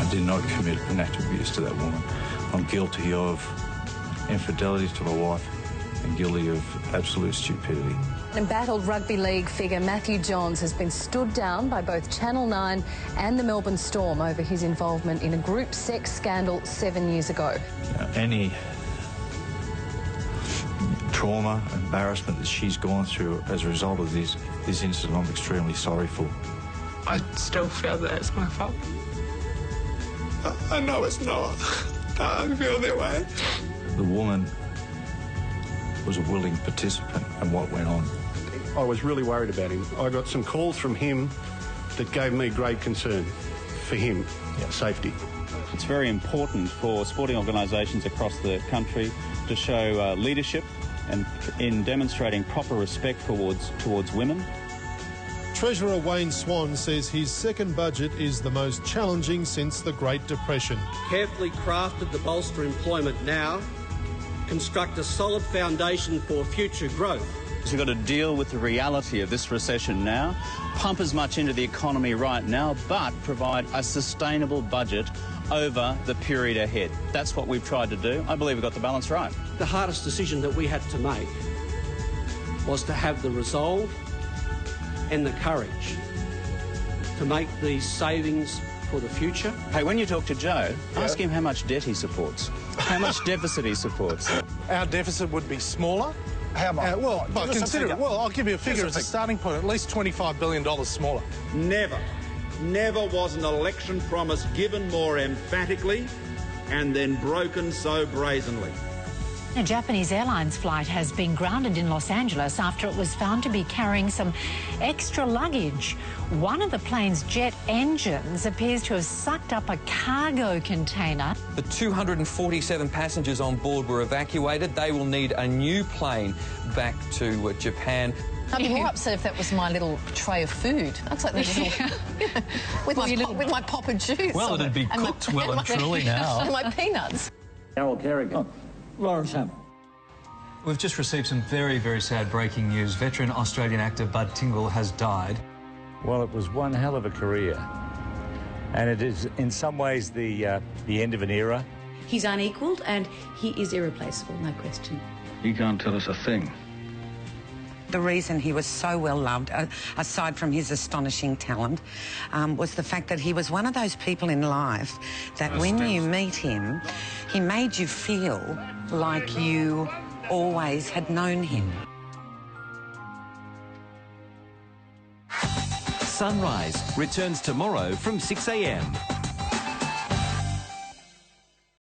I did not commit an act of abuse to that woman. I'm guilty of infidelity to my wife and guilty of absolute stupidity. Embattled rugby league figure Matthew Johns has been stood down by both Channel 9 and the Melbourne Storm over his involvement in a group sex scandal 7 years ago. Any trauma, embarrassment that she's gone through as a result of this incident, I'm extremely sorry for. I still feel that it's my fault. I know it's not. I feel that way. The woman was a willing participant in what went on. I was really worried about him. I got some calls from him that gave me great concern for him, safety. It's very important for sporting organisations across the country to show leadership and in demonstrating proper respect towards women. Treasurer Wayne Swan says his second budget is the most challenging since the Great Depression. Carefully crafted to bolster employment now, construct a solid foundation for future growth. We've got to deal with the reality of this recession now, pump as much into the economy right now, but provide a sustainable budget over the period ahead. That's what we've tried to do. I believe we've got the balance right. The hardest decision that we had to make was to have the resolve and the courage to make these savings for the future. Hey, when you talk to Joe, ask him how much debt he supports, how much deficit he supports. Our deficit would be smaller. How much? Consider it. Well, I'll give you a figure as a starting point, at least $25 billion smaller. Never was an election promise given more emphatically and then broken so brazenly. A Japanese Airlines flight has been grounded in Los Angeles after it was found to be carrying some extra luggage. One of the plane's jet engines appears to have sucked up a cargo container. The 247 passengers on board were evacuated. They will need a new plane back to Japan. I'd be more upset if that was my little tray of food. That's like the little... with my pop of juice. Well, it'd be cooked well and truly now. And my peanuts. Carol Kerrigan. Lawrence Hammond. We've just received some very, very sad breaking news. Veteran Australian actor Bud Tingwell has died. Well, it was one hell of a career. And it is, in some ways, the end of an era. He's unequalled and he is irreplaceable, no question. You can't tell us a thing. The reason he was so well loved, aside from his astonishing talent, was the fact that he was one of those people in life that when you meet him, he made you feel like you always had known him. Sunrise returns tomorrow from 6 a.m.